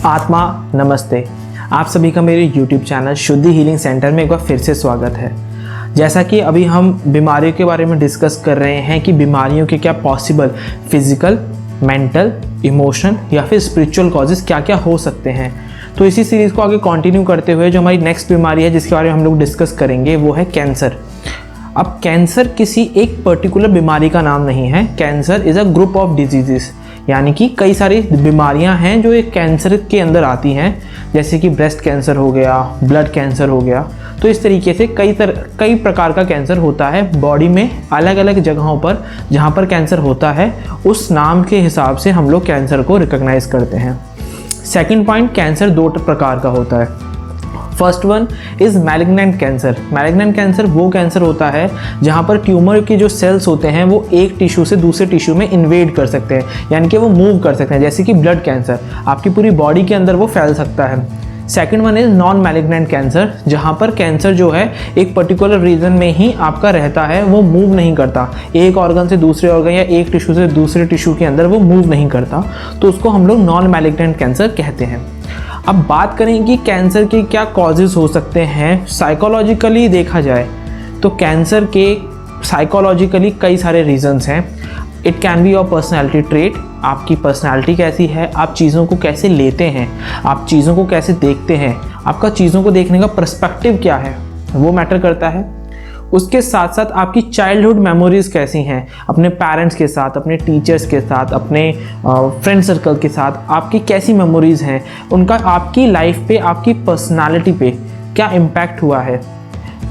आत्मा नमस्ते। आप सभी का मेरे YouTube चैनल शुद्धि हीलिंग सेंटर में एक बार फिर से स्वागत है। जैसा कि अभी हम बीमारियों के बारे में डिस्कस कर रहे हैं कि बीमारियों के क्या पॉसिबल फिजिकल, मेंटल, इमोशनल या फिर स्पिरिचुअल कॉजेज़ क्या क्या हो सकते हैं, तो इसी सीरीज़ को आगे कंटिन्यू करते हुए जो हमारी नेक्स्ट बीमारी है जिसके बारे में हम लोग डिस्कस करेंगे वो है कैंसर। अब कैंसर किसी एक पर्टिकुलर बीमारी का नाम नहीं है। Cancer is a group of disease, यानी कि कई सारी बीमारियां हैं जो एक कैंसर के अंदर आती हैं, जैसे कि ब्रेस्ट कैंसर हो गया, ब्लड कैंसर हो गया। तो इस तरीके से कई प्रकार का कैंसर होता है बॉडी में, अलग अलग जगहों पर जहां पर कैंसर होता है उस नाम के हिसाब से हम लोग कैंसर को रिकॉग्नाइज करते हैं। सेकेंड पॉइंट, कैंसर दो प्रकार का होता है। First one is malignant cancer. Malignant cancer वो कैंसर होता है जहाँ पर ट्यूमर के जो सेल्स होते हैं वो एक टिश्यू से दूसरे टिश्यू में इन्वेड कर सकते हैं, यानी कि वो मूव कर सकते हैं। जैसे कि ब्लड कैंसर आपकी पूरी बॉडी के अंदर वो फैल सकता है। Second one is non malignant cancer, जहाँ पर कैंसर जो है एक पर्टिकुलर रीजन में ही आपका रहता है, वो मूव नहीं करता, एक ऑर्गन से दूसरे ऑर्गन या एक टिश्यू से दूसरे टिश्यू के अंदर वो मूव नहीं करता, तो उसको हम लोग नॉन मैलिग्नेंट कैंसर कहते हैं। अब बात करें कि कैंसर के क्या कॉजेज़ हो सकते हैं। साइकोलॉजिकली देखा जाए तो कैंसर के साइकोलॉजिकली कई सारे रीजंस हैं। It can be your personality trait, आपकी पर्सनैलिटी कैसी है, आप चीज़ों को कैसे लेते हैं, आप चीज़ों को कैसे देखते हैं, आपका चीज़ों को देखने का पर्सपेक्टिव क्या है, वो मैटर करता है। उसके साथ साथ आपकी चाइल्डहुड मेमोरीज़ कैसी हैं, अपने पेरेंट्स के साथ, अपने टीचर्स के साथ, अपने फ्रेंड सर्कल के साथ आपकी कैसी मेमोरीज़ हैं, उनका आपकी लाइफ पे, आपकी पर्सनालिटी पे क्या इम्पैक्ट हुआ है।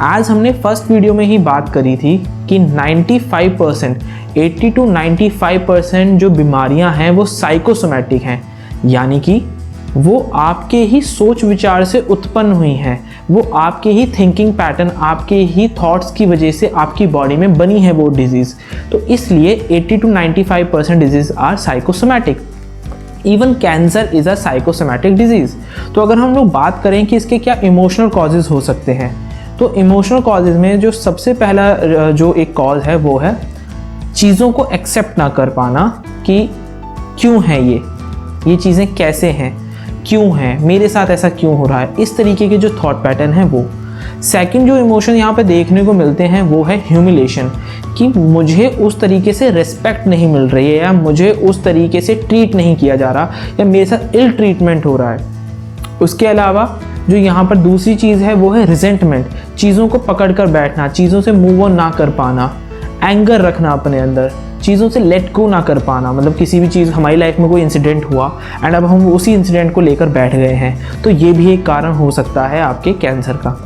आज हमने फर्स्ट वीडियो में ही बात करी थी कि 95% 80 to 95% जो बीमारियां हैं वो साइकोसोमैटिक हैं, यानी कि वो आपके ही सोच विचार से उत्पन्न हुई हैं, वो आपके ही थिंकिंग पैटर्न, आपके ही थॉट्स की वजह से आपकी बॉडी में बनी है वो डिजीज़। तो इसलिए 80 to 95% disease are psychosomatic. Even cancer is a psychosomatic disease. तो अगर हम लोग बात करें कि इसके क्या इमोशनल कॉजेज़ हो सकते हैं, तो इमोशनल कॉजेज़ में जो सबसे पहला जो एक कॉज है वो है चीज़ों को एक्सेप्ट ना कर पाना कि क्यों है ये चीज़ें कैसे हैं, क्यों है, मेरे साथ ऐसा क्यों हो रहा है, इस तरीके के जो थॉट पैटर्न है वो। सेकंड जो इमोशन यहाँ पे देखने को मिलते हैं वो है ह्यूमिलेशन, कि मुझे उस तरीके से रिस्पेक्ट नहीं मिल रही है, या मुझे उस तरीके से ट्रीट नहीं किया जा रहा, या मेरे साथ इल ट्रीटमेंट हो रहा है। उसके अलावा जो यहाँ पर दूसरी चीज़ है वो है रिजेंटमेंट, चीज़ों को पकड़ कर बैठना, चीज़ों से मूव ऑन ना कर पाना, एंगर रखना अपने अंदर, चीज़ों से लेट गो ना कर पाना। मतलब किसी भी चीज़, हमारी लाइफ में कोई इंसिडेंट हुआ एंड अब हम उसी इंसिडेंट को लेकर बैठ गए हैं, तो ये भी एक कारण हो सकता है आपके कैंसर का।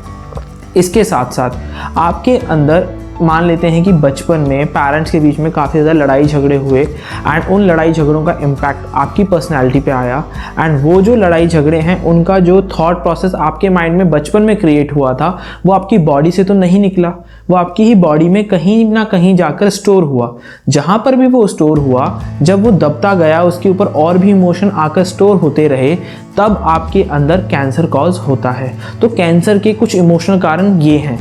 इसके साथ साथ आपके अंदर मान लेते हैं कि बचपन में पेरेंट्स के बीच में काफ़ी ज़्यादा लड़ाई झगड़े हुए एंड उन लड़ाई झगड़ों का इम्पैक्ट आपकी पर्सनैलिटी पे आया, एंड वो जो लड़ाई झगड़े हैं उनका जो थॉट प्रोसेस आपके माइंड में बचपन में क्रिएट हुआ था वो आपकी बॉडी से तो नहीं निकला, वो आपकी ही बॉडी में कहीं ना कहीं जाकर स्टोर हुआ। जहाँ पर भी वो स्टोर हुआ, जब वो दबता गया, उसके ऊपर और भी इमोशन आकर स्टोर होते रहे, तब आपके अंदर कैंसर कॉज होता है। तो कैंसर के कुछ इमोशनल कारण ये हैं।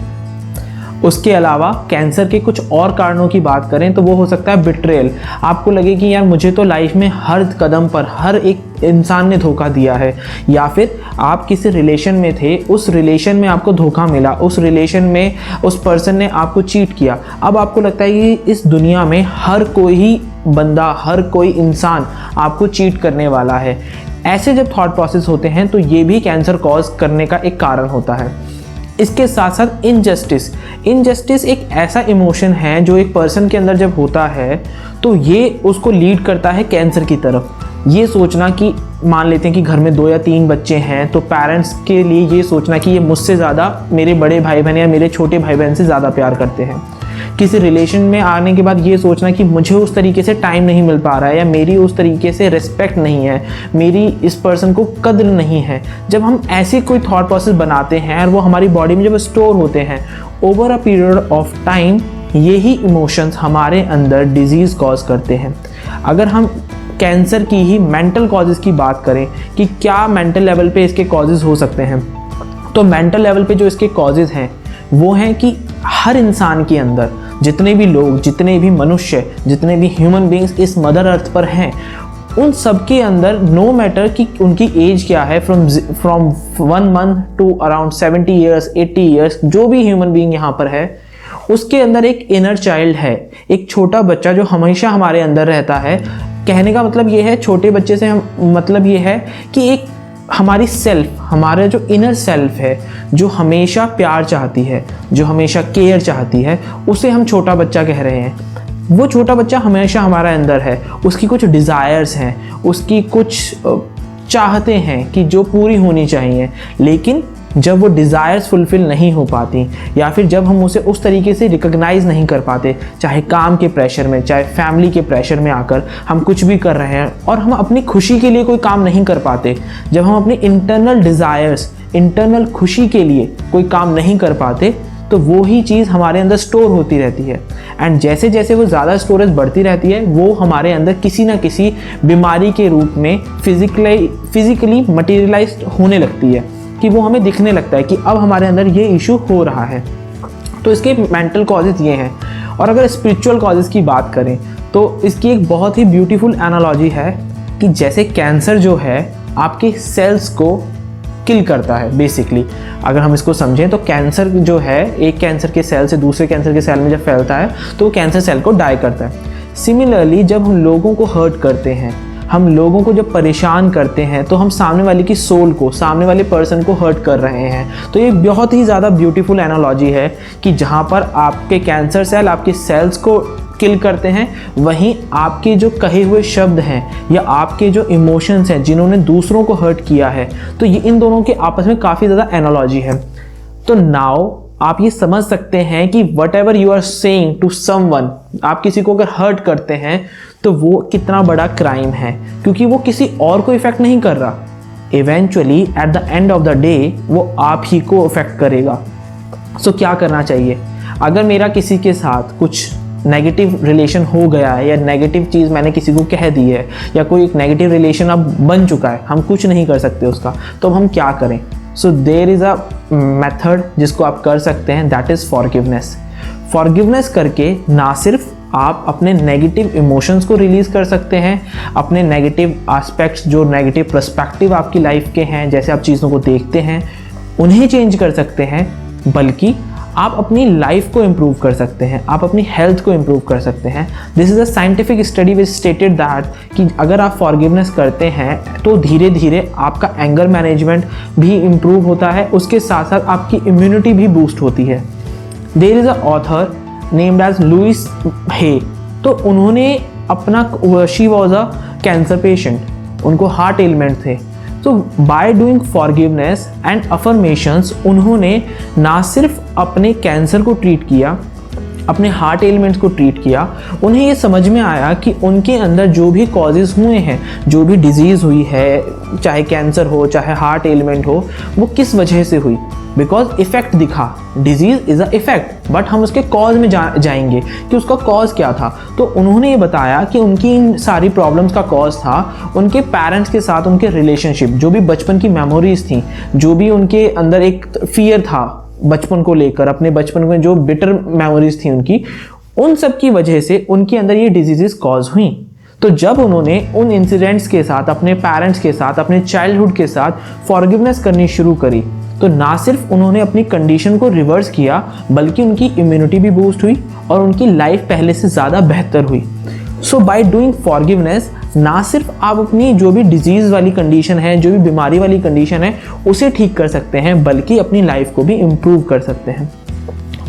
उसके अलावा कैंसर के कुछ और कारणों की बात करें तो वो हो सकता है बिट्रेयल। आपको लगे कि यार मुझे तो लाइफ में हर कदम पर हर एक इंसान ने धोखा दिया है, या फिर आप किसी रिलेशन में थे, उस रिलेशन में आपको धोखा मिला, उस रिलेशन में उस पर्सन ने आपको चीट किया। अब आपको लगता है कि इस दुनिया में हर कोई बंदा, हर कोई इंसान आपको चीट करने वाला है। ऐसे जब थॉट प्रोसेस होते हैं तो ये भी कैंसर कॉज करने का एक कारण होता है। इसके साथ साथ इनजस्टिस एक ऐसा इमोशन है जो एक पर्सन के अंदर जब होता है तो ये उसको लीड करता है कैंसर की तरफ। ये सोचना कि मान लेते हैं कि घर में 2 या 3 बच्चे हैं, तो पेरेंट्स के लिए ये सोचना कि ये मुझसे ज़्यादा मेरे बड़े भाई बहन या मेरे छोटे भाई बहन से ज़्यादा प्यार करते हैं। किसी रिलेशन में आने के बाद ये सोचना कि मुझे उस तरीके से टाइम नहीं मिल पा रहा है, या मेरी उस तरीके से रिस्पेक्ट नहीं है, मेरी इस पर्सन को कद्र नहीं है। जब हम ऐसे कोई थॉट प्रोसेस बनाते हैं और वो हमारी बॉडी में जब स्टोर होते हैं over a period of time, यही इमोशंस हमारे अंदर डिजीज़ कॉज करते हैं। अगर हम कैंसर की ही मेंटल कॉजेज़ की बात करें कि क्या मेंटल लेवल पे इसके कॉजेज़ हो सकते हैं, तो मेंटल लेवल पे जो इसके कॉजेज़ हैं वो हैं कि हर इंसान के अंदर जितने भी लोग, जितने भी मनुष्य, जितने भी ह्यूमन बींग्स इस मदर अर्थ पर हैं, उन सब के अंदर नो मैटर कि उनकी एज क्या है, from 1 month to around 70 years 80 years, जो भी ह्यूमन बीइंग यहाँ पर है, उसके अंदर एक इनर चाइल्ड है, एक छोटा बच्चा जो हमेशा हमारे अंदर रहता है। कहने का मतलब ये है, छोटे बच्चे से हम मतलब ये है कि एक हमारी सेल्फ, हमारा जो इनर सेल्फ है, जो हमेशा प्यार चाहती है, जो हमेशा केयर चाहती है, उसे हम छोटा बच्चा कह रहे हैं। वो छोटा बच्चा हमेशा हमारे अंदर है, उसकी कुछ डिज़ायर्स हैं, उसकी कुछ चाहते हैं कि जो पूरी होनी चाहिए, लेकिन जब वो डिज़ायर्स फुलफ़िल नहीं हो पाती या फिर जब हम उसे उस तरीके से रिकॉग्नाइज़ नहीं कर पाते, चाहे काम के प्रेशर में, चाहे फैमिली के प्रेशर में आकर हम कुछ भी कर रहे हैं और हम अपनी खुशी के लिए कोई काम नहीं कर पाते, जब हम अपनी इंटरनल डिज़ायर्स, इंटरनल खुशी के लिए कोई काम नहीं कर पाते, तो वो ही चीज़ हमारे अंदर स्टोर होती रहती है। एंड जैसे जैसे वो ज़्यादा स्टोरेज बढ़ती रहती है, वो हमारे अंदर किसी ना किसी बीमारी के रूप में फिजिकली मटेरियलाइज्ड होने लगती है, कि वो हमें दिखने लगता है कि अब हमारे अंदर ये इशू हो रहा है। तो इसके मेंटल कॉजेज़ ये हैं। और अगर स्पिरिचुअल कॉजेज़ की बात करें तो इसकी एक बहुत ही ब्यूटीफुल एनालॉजी है कि जैसे कैंसर जो है आपके सेल्स को किल करता है बेसिकली। अगर हम इसको समझें तो कैंसर जो है एक कैंसर के सेल से दूसरे कैंसर के सेल में जब फैलता है तो वो कैंसर सेल को डाई करता है। सिमिलरली जब हम लोगों को हर्ट करते हैं, हम लोगों को जब परेशान करते हैं, तो हम सामने वाले की सोल को, सामने वाले पर्सन को हर्ट कर रहे हैं। तो ये बहुत ही ज़्यादा ब्यूटीफुल एनालॉजी है कि जहाँ पर आपके कैंसर सेल आपके सेल्स को किल करते हैं, वहीं आपके जो कहे हुए शब्द हैं या आपके जो इमोशंस हैं जिन्होंने दूसरों को हर्ट किया है, तो ये इन दोनों के आपस में काफ़ी ज़्यादा एनालॉजी है। तो नाउ आप ये समझ सकते हैं कि whatever you are saying to someone, आप किसी को अगर हर्ट करते हैं तो वो कितना बड़ा क्राइम है, क्योंकि वो किसी और को इफेक्ट नहीं कर रहा। Eventually at the end of the day वो आप ही को इफेक्ट करेगा। सो क्या करना चाहिए? अगर मेरा किसी के साथ कुछ नेगेटिव रिलेशन हो गया है या नेगेटिव चीज़ मैंने किसी को कह दी है या कोई एक नेगेटिव रिलेशन अब बन चुका है, हम कुछ नहीं कर सकते उसका, तो हम क्या करें? So there is a method जिसको आप कर सकते हैं, दैट इज़ फॉरगिवनेस। फॉरगिवनेस करके ना सिर्फ आप अपने नेगेटिव इमोशंस को रिलीज़ कर सकते हैं, अपने नेगेटिव एस्पेक्ट्स, जो नेगेटिव पर्सपेक्टिव आपकी लाइफ के हैं, जैसे आप चीज़ों को देखते हैं, उन्हें चेंज कर सकते हैं, बल्कि आप अपनी लाइफ को इम्प्रूव कर सकते हैं, आप अपनी हेल्थ को इम्प्रूव कर सकते हैं। This is a scientific study which stated that कि अगर आप फॉरगिवनेस करते हैं तो धीरे धीरे आपका एंगर मैनेजमेंट भी इम्प्रूव होता है, उसके साथ साथ आपकी इम्यूनिटी भी बूस्ट होती है। There is a author named as Louise Hay, तो उन्होंने अपना, she was a cancer patient, उनको हार्ट एलिमेंट थे। तो by doing forgiveness and affirmations उन्होंने ना सिर्फ अपने कैंसर को ट्रीट किया, अपने हार्ट एलिमेंट्स को ट्रीट किया, उन्हें ये समझ में आया कि उनके अंदर जो भी कॉजेज़ हुए हैं, जो भी डिजीज़ हुई है, चाहे कैंसर हो चाहे हार्ट एलिमेंट हो, वो किस वजह से हुई। बिकॉज इफेक्ट दिखा, disease is a effect, but हम उसके कॉज में जाएंगे कि उसका कॉज क्या था। तो उन्होंने ये बताया कि उनकी इन सारी प्रॉब्लम्स का कॉज था उनके पेरेंट्स के साथ उनके रिलेशनशिप, जो भी बचपन की मेमोरीज थी, जो भी उनके अंदर एक फियर था बचपन को लेकर, अपने बचपन में जो बिटर मेमोरीज थी उनकी, उन सब की वजह से उनके अंदर ये डिजीजेस कॉज हुई। तो जब उन्होंने उन इंसिडेंट्स के साथ, अपने पेरेंट्स के साथ, अपने चाइल्डहुड के साथ फॉरगिवनेस करनी शुरू करी, तो ना सिर्फ उन्होंने अपनी कंडीशन को रिवर्स किया, बल्कि उनकी इम्यूनिटी भी बूस्ट हुई और उनकी लाइफ पहले से ज़्यादा बेहतर हुई। सो बाय डूइंग फॉरगिवनेस ना सिर्फ आप अपनी जो भी डिजीज़ वाली कंडीशन है, जो भी बीमारी वाली कंडीशन है, उसे ठीक कर सकते हैं, बल्कि अपनी लाइफ को भी इम्प्रूव कर सकते हैं।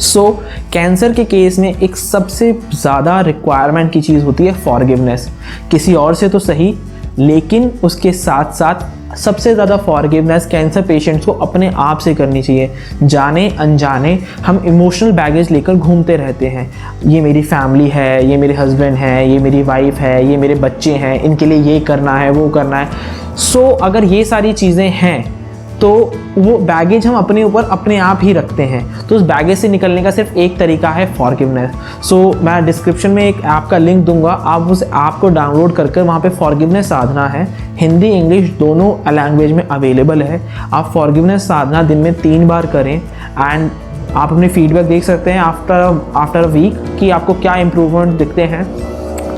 सो कैंसर के केस में एक सबसे ज़्यादा रिक्वायरमेंट की चीज़ होती है फॉरगिवनेस। किसी और से तो सही, लेकिन उसके साथ साथ सबसे ज़्यादा फॉरगिवनेस कैंसर पेशेंट्स को अपने आप से करनी चाहिए। जाने अनजाने हम इमोशनल बैगेज लेकर घूमते रहते हैं, ये मेरी फैमिली है, ये मेरे हस्बैंड है, ये मेरी वाइफ है, ये मेरे बच्चे हैं, इनके लिए ये करना है, वो करना है। सो अगर ये सारी चीज़ें हैं तो वो बैगेज हम अपने ऊपर अपने आप ही रखते हैं। तो उस बैगेज से निकलने का सिर्फ एक तरीका है फॉरगिवनेस। सो मैं डिस्क्रिप्शन में एक ऐप का लिंक दूंगा, आप उस ऐप को डाउनलोड कर वहाँ पे फॉरगिवनेस साधना है, हिंदी इंग्लिश दोनों लैंग्वेज में अवेलेबल है। आप फॉरगिवनेस साधना दिन में 3 बार करें एंड आप अपने फीडबैक देख सकते हैं आफ्टर अ वीक कि आपको क्या इम्प्रूवमेंट दिखते हैं।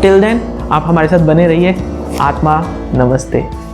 टिल देन आप हमारे साथ बने रहिए। आत्मा नमस्ते।